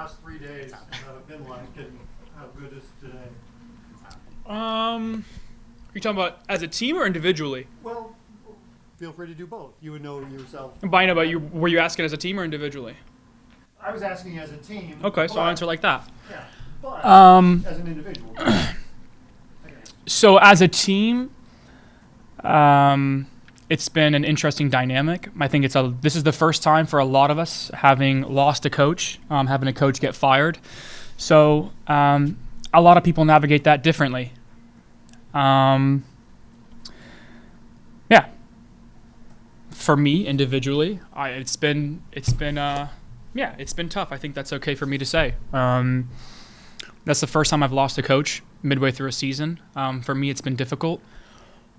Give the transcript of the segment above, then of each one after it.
last 3 days have been like, and how good is today? Are you talking about as a team or individually? Well, feel free to do both. You would know yourself. But I know, but were you asking as a team or individually? I was asking as a team. Okay, so I'll answer like that. Yeah, but as an individual. So as a team, it's been an interesting dynamic. I think this is the first time for a lot of us having lost a coach, having a coach get fired. So a lot of people navigate that differently. Yeah. For me individually, it's been tough. I think that's okay for me to say. That's the first time I've lost a coach midway through a season. For me, it's been difficult.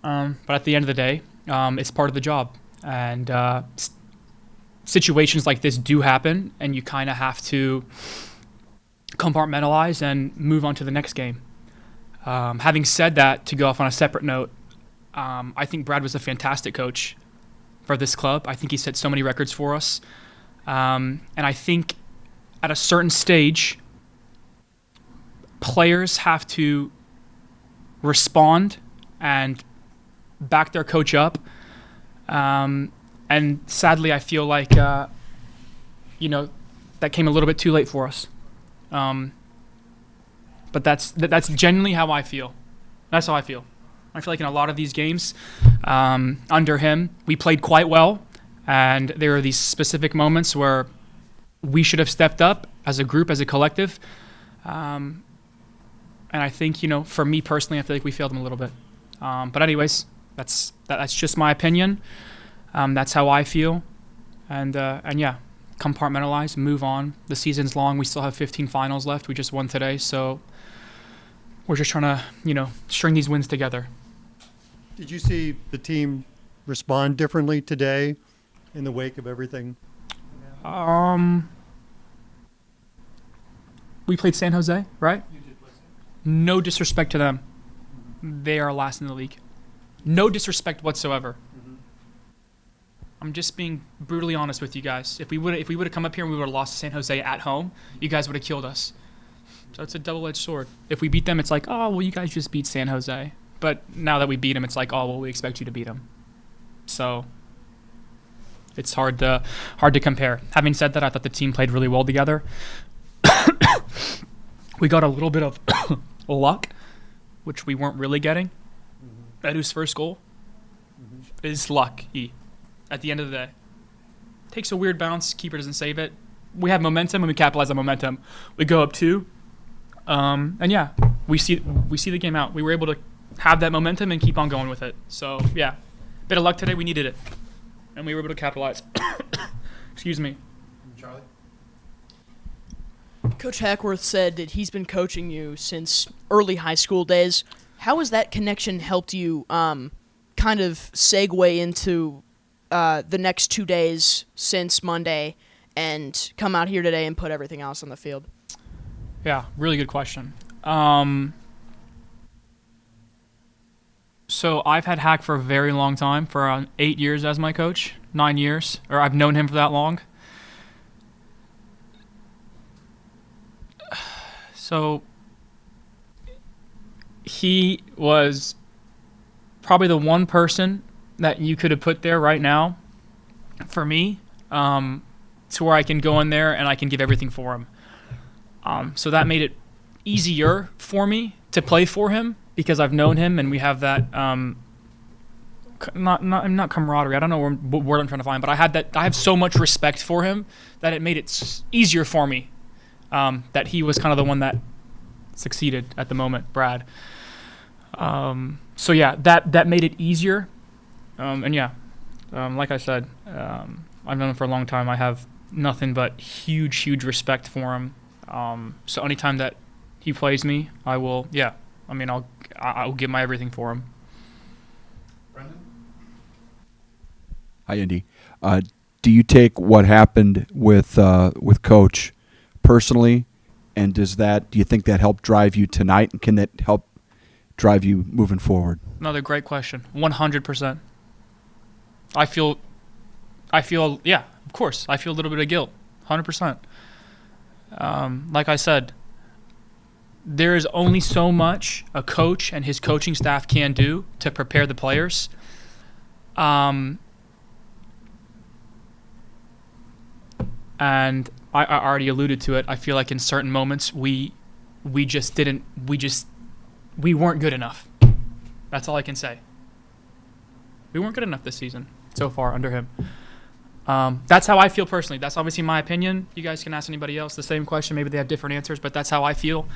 But at the end of the day, it's part of the job. And situations like this do happen, and you kind of have to compartmentalize and move on to the next game. Having said that, to go off on a separate note, I think Brad was a fantastic coach for this club. I think he set so many records for us. And I think at a certain stage, players have to respond and back their coach up. And sadly, I feel like, that came a little bit too late for us. But that's genuinely how I feel. That's how I feel. I feel like in a lot of these games, under him, we played quite well. And there are these specific moments where we should have stepped up as a group, as a collective. And I think, for me personally, I feel like we failed him a little bit. But anyways, that's just my opinion. That's how I feel. And yeah, compartmentalize, move on. The season's long. We still have 15 finals left. We just won today. So we're just trying to, string these wins together. Did you see the team respond differently today in the wake of everything? We played San Jose, right? You did play San Jose. No disrespect to them. They are last in the league. No disrespect whatsoever. Mm-hmm. I'm just being brutally honest with you guys. If we would have come up here and we would have lost to San Jose at home, you guys would have killed us. So it's a double-edged sword. If we beat them, it's like, oh, well, you guys just beat San Jose. But now that we beat them, it's like, oh, well, we expect you to beat them. So it's hard to compare. Having said that, I thought the team played really well together. We got a little bit of luck, which we weren't really getting. Mm-hmm. Edu's first goal is lucky at the end of the day. Takes a weird bounce, keeper doesn't save it. We have momentum and we capitalize on momentum. We go up 2. And yeah, we see the game out. We were able to have that momentum and keep on going with it. So yeah, bit of luck today. We needed it, and we were able to capitalize. Excuse me. Charlie? Coach Hackworth said that he's been coaching you since early high school days. How has that connection helped you kind of segue into the next 2 days since Monday and come out here today and put everything else on the field? Yeah, really good question. So I've had Hack for a very long time, for around 8 years as my coach, 9 years, or I've known him for that long. So he was probably the one person that you could have put there right now for me, to where I can go in there and I can give everything for him. So that made it easier for me to play for him because I've known him and we have that not camaraderie. I don't know what word I'm trying to find, but I have so much respect for him that it made it easier for me. That he was kind of the one that succeeded at the moment, Brad. So yeah, that made it easier. And yeah, like I said, I've known him for a long time. I have nothing but huge respect for him. So anytime that he plays me, I will. Yeah, I mean, I'll give my everything for him. Brendan? Hi, Andy. Do you take what happened with Coach personally, and do you think that helped drive you tonight, and can that help drive you moving forward? Another great question. 100%. I feel, yeah, of course. I feel a little bit of guilt. 100%. Like I said, there is only so much a coach and his coaching staff can do to prepare the players. And I already alluded to it. I feel like in certain moments we weren't good enough. That's all I can say. We weren't good enough this season so far under him. That's how I feel personally. That's obviously my opinion. You guys can ask anybody else the same question. Maybe they have different answers, but that's how I feel.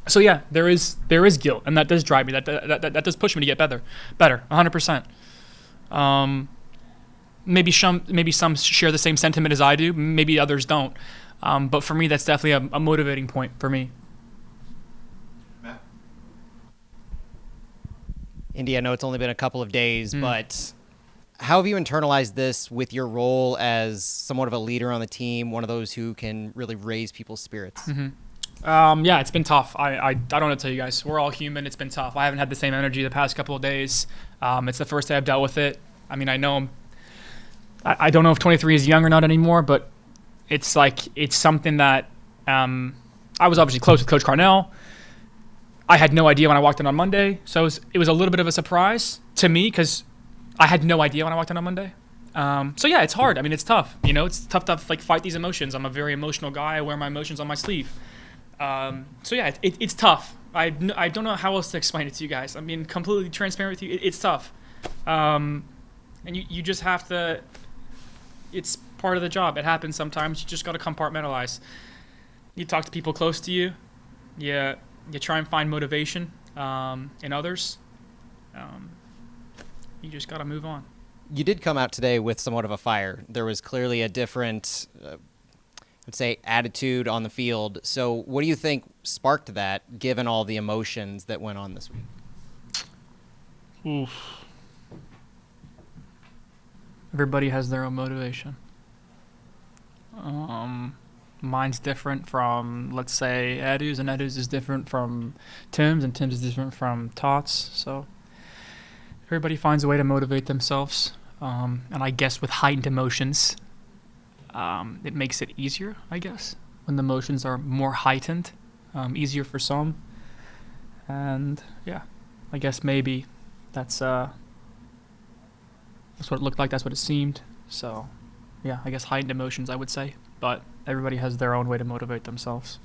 So yeah, there is guilt, and that does drive me. That does push me to get better, 100%. Maybe some share the same sentiment as I do. Maybe others don't. But for me, that's definitely a motivating point for me. Indy, I know it's only been a couple of days, but how have you internalized this with your role as somewhat of a leader on the team, one of those who can really raise people's spirits? Yeah, it's been tough. I don't know what to tell you guys. We're all human. It's been tough. I haven't had the same energy the past couple of days. It's the first day I've dealt with it. I mean, I know I don't know if 23 is young or not anymore, but it's something that I was obviously close with Coach Carnell. I had no idea when I walked in on Monday, so it was a little bit of a surprise to me because I had no idea when I walked in on Monday. So yeah, it's hard. I mean, it's tough. You know, it's tough to fight these emotions. I'm a very emotional guy. I wear my emotions on my sleeve. So yeah, it's tough. I don't know how else to explain it to you guys. I mean, completely transparent with you. It's tough. And you just have to. It's part of the job. It happens sometimes. You just got to compartmentalize. You talk to people close to you. You try and find motivation in others. You just got to move on. You did come out today with somewhat of a fire. There was clearly a different, I'd say, attitude on the field. So what do you think sparked that, given all the emotions that went on this week? Oof. Everybody has their own motivation. Mine's different from, let's say, Edu's, and Edu's is different from Tim's, and Tim's is different from Tots. So everybody finds a way to motivate themselves. And I guess with heightened emotions, it makes it easier, I guess, when the emotions are more heightened, easier for some. And yeah, I guess maybe that's what it looked like. That's what it seemed. So yeah, I guess heightened emotions, I would say. But everybody has their own way to motivate themselves.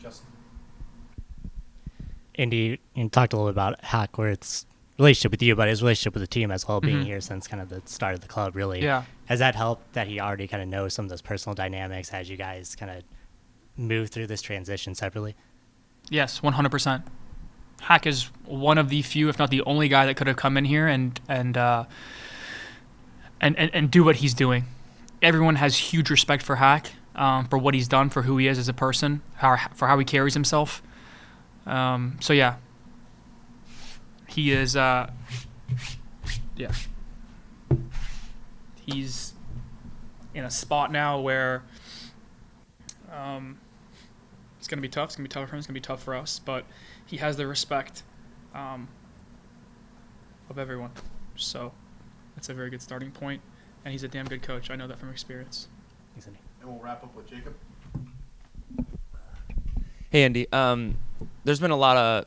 Justin. Indy, you talked a little bit about Hack, where it's relationship with you, but his relationship with the team as well, being here since kind of the start of the club, really. Yeah. Has that helped that he already kind of knows some of those personal dynamics as you guys kind of move through this transition separately? Yes, 100%. Hack is one of the few, if not the only guy that could have come in here and do what he's doing. Everyone has huge respect for Hack, for what he's done, for who he is as a person, for how he carries himself. So yeah, he is. He's in a spot now where it's gonna be tough. It's gonna be tough for him. It's gonna be tough for us. But he has the respect of everyone. So that's a very good starting point. And he's a damn good coach. I know that from experience. Thanks, Andy. And we'll wrap up with Jacob. Hey, Andy. There's been a lot of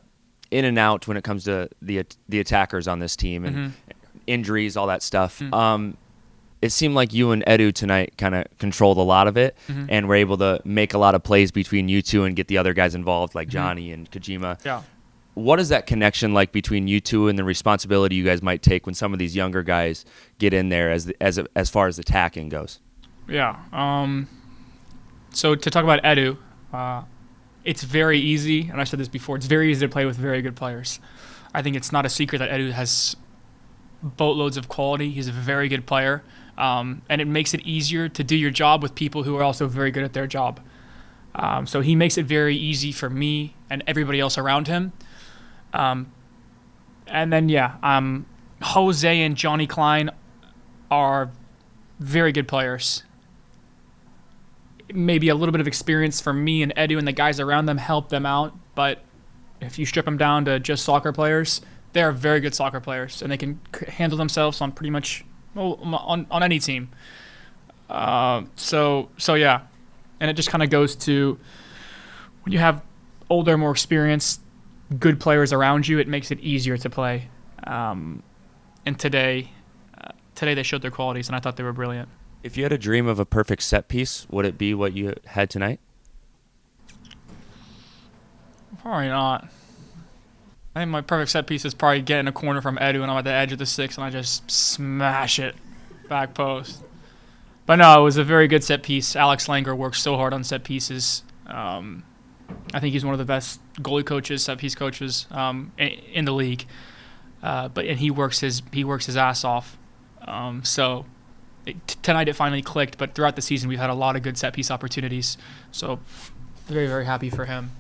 in and out when it comes to the attackers on this team and injuries, all that stuff. It seemed like you and Edu tonight kind of controlled a lot of it and were able to make a lot of plays between you two and get the other guys involved, like Johnny and Kijima. Yeah. What is that connection like between you two and the responsibility you guys might take when some of these younger guys get in there as far as attacking goes? Yeah. So to talk about Edu, it's very easy, and I said this before, it's very easy to play with very good players. I think it's not a secret that Edu has boatloads of quality. He's a very good player, and it makes it easier to do your job with people who are also very good at their job. So he makes it very easy for me and everybody else around him. And then, Hosei and Johnny Klein are very good players. Maybe a little bit of experience for me and Edu and the guys around them help them out, but if you strip them down to just soccer players, they're very good soccer players, and they can handle themselves on pretty much on any team. So yeah, and it just kind of goes to when you have older, more experienced, good players around you, it makes it easier to play. And today they showed their qualities, and I thought they were brilliant. If you had a dream of a perfect set piece, would it be what you had tonight? Probably not. I think my perfect set piece is probably getting a corner from Edu, and I'm at the edge of the 6, and I just smash it back post. But no, it was a very good set piece. Alex Langer works so hard on set pieces. I think he's one of the best goalie coaches, set piece coaches in the league. And he works his ass off. Tonight it finally clicked, but throughout the season we've had a lot of good set piece opportunities. So very, very happy for him.